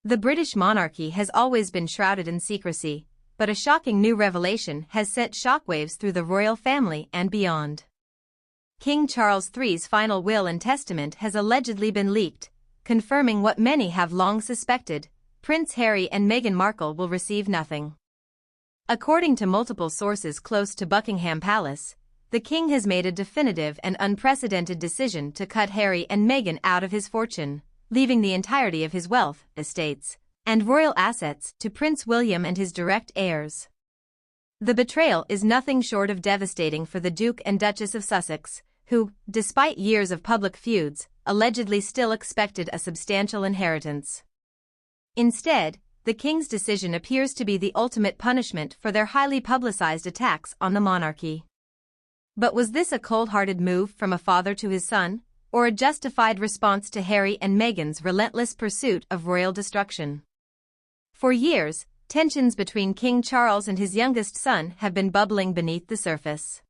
The British monarchy has always been shrouded in secrecy, but a shocking new revelation has sent shockwaves through the royal family and beyond. King Charles III's final will and testament has allegedly been leaked, confirming what many have long suspected: Prince Harry and Meghan Markle will receive nothing. According to multiple sources close to Buckingham Palace, the king has made a definitive and unprecedented decision to cut Harry and Meghan out of his fortune, leaving the entirety of his wealth, estates, and royal assets to Prince William and his direct heirs. The betrayal is nothing short of devastating for the Duke and Duchess of Sussex, who, despite years of public feuds, allegedly still expected a substantial inheritance. Instead, the king's decision appears to be the ultimate punishment for their highly publicized attacks on the monarchy. But was this a cold-hearted move from a father to his son, or a justified response to Harry and Meghan's relentless pursuit of royal destruction? For years, tensions between King Charles and his youngest son have been bubbling beneath the surface.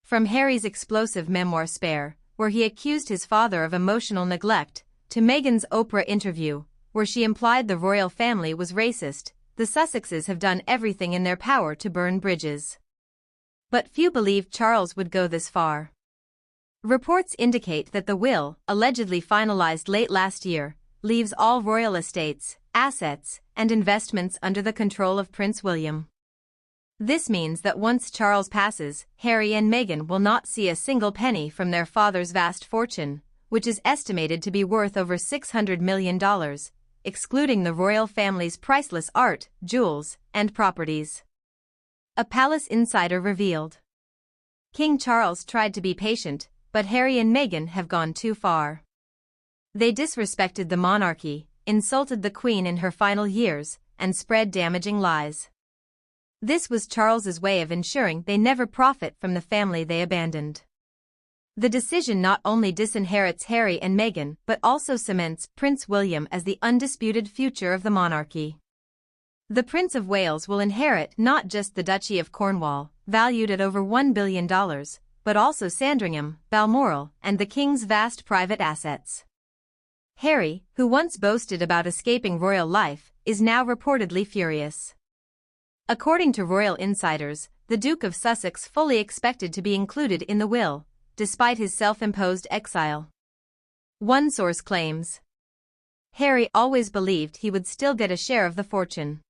From Harry's explosive memoir Spare, where he accused his father of emotional neglect, to Meghan's Oprah interview, where she implied the royal family was racist, the Sussexes have done everything in their power to burn bridges. But few believed Charles would go this far. Reports indicate that the will, allegedly finalized late last year, leaves all royal estates, assets, and investments under the control of Prince William. This means that once Charles passes, Harry and Meghan will not see a single penny from their father's vast fortune, which is estimated to be worth over $600 million, excluding the royal family's priceless art, jewels, and properties. A palace insider revealed. King Charles tried to be patient, but Harry and Meghan have gone too far. They disrespected the monarchy, insulted the Queen in her final years, and spread damaging lies. This was Charles's way of ensuring they never profit from the family they abandoned. The decision not only disinherits Harry and Meghan but also cements Prince William as the undisputed future of the monarchy. The Prince of Wales will inherit not just the Duchy of Cornwall, valued at over $1 billion, but also Sandringham, Balmoral, and the king's vast private assets. Harry, who once boasted about escaping royal life, is now reportedly furious. According to royal insiders, the Duke of Sussex fully expected to be included in the will, despite his self-imposed exile. One source claims Harry always believed he would still get a share of the fortune.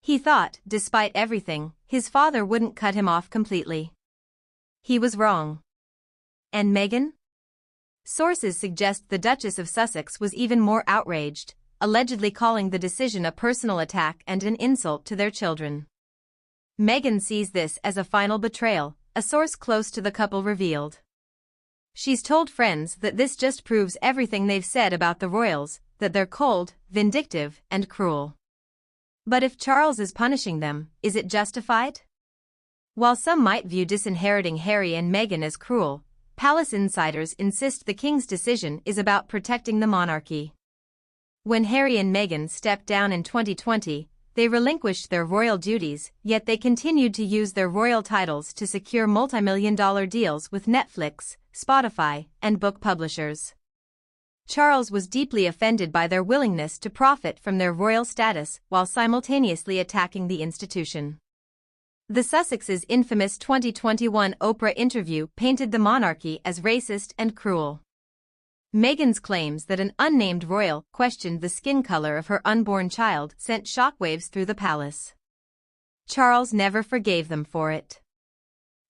He thought, despite everything, his father wouldn't cut him off completely. He was wrong. And Meghan? Sources suggest the Duchess of Sussex was even more outraged, allegedly calling the decision a personal attack and an insult to their children. Meghan sees this as a final betrayal, a source close to the couple revealed. She's told friends that this just proves everything they've said about the royals, that they're cold, vindictive, and cruel. But if Charles is punishing them, is it justified? While some might view disinheriting Harry and Meghan as cruel, palace insiders insist the king's decision is about protecting the monarchy. When Harry and Meghan stepped down in 2020, they relinquished their royal duties, yet they continued to use their royal titles to secure multi-million-dollar deals with Netflix, Spotify, and book publishers. Charles was deeply offended by their willingness to profit from their royal status while simultaneously attacking the institution. The Sussexes' infamous 2021 Oprah interview painted the monarchy as racist and cruel. Meghan's claims that an unnamed royal questioned the skin color of her unborn child sent shockwaves through the palace. Charles never forgave them for it.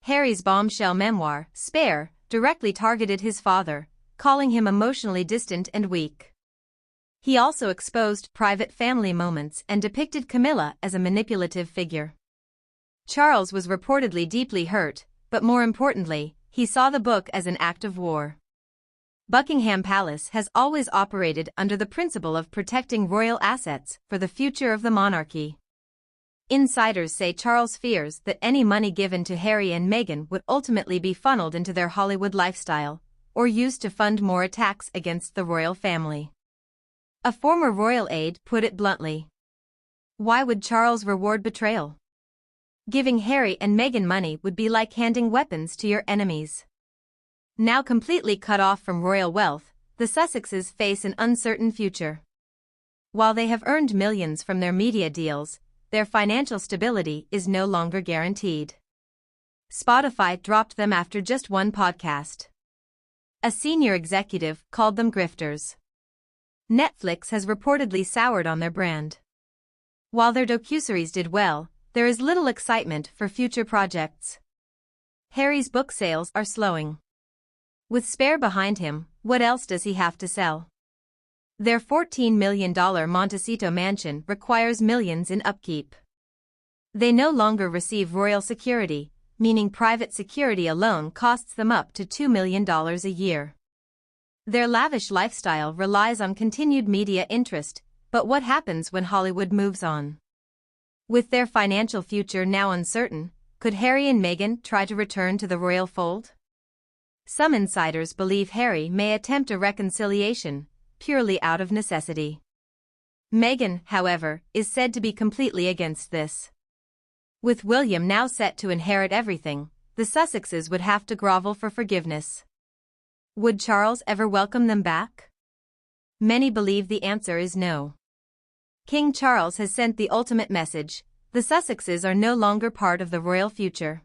Harry's bombshell memoir, Spare, directly targeted his father, calling him emotionally distant and weak. He also exposed private family moments and depicted Camilla as a manipulative figure. Charles was reportedly deeply hurt, but more importantly, he saw the book as an act of war. Buckingham Palace has always operated under the principle of protecting royal assets for the future of the monarchy. Insiders say Charles fears that any money given to Harry and Meghan would ultimately be funneled into their Hollywood lifestyle, or used to fund more attacks against the royal family. A former royal aide put it bluntly. Why would Charles reward betrayal? Giving Harry and Meghan money would be like handing weapons to your enemies. Now completely cut off from royal wealth, the Sussexes face an uncertain future. While they have earned millions from their media deals, their financial stability is no longer guaranteed. Spotify dropped them after just one podcast. A senior executive called them grifters. Netflix has reportedly soured on their brand. While their docuseries did well, there is little excitement for future projects. Harry's book sales are slowing. With Spare behind him, what else does he have to sell? Their $14 million Montecito mansion requires millions in upkeep. They no longer receive royal security, meaning private security alone costs them up to $2 million a year. Their lavish lifestyle relies on continued media interest, but what happens when Hollywood moves on? With their financial future now uncertain, could Harry and Meghan try to return to the royal fold? Some insiders believe Harry may attempt a reconciliation, purely out of necessity. Meghan, however, is said to be completely against this. With William now set to inherit everything, the Sussexes would have to grovel for forgiveness. Would Charles ever welcome them back? Many believe the answer is no. King Charles has sent the ultimate message: the Sussexes are no longer part of the royal future.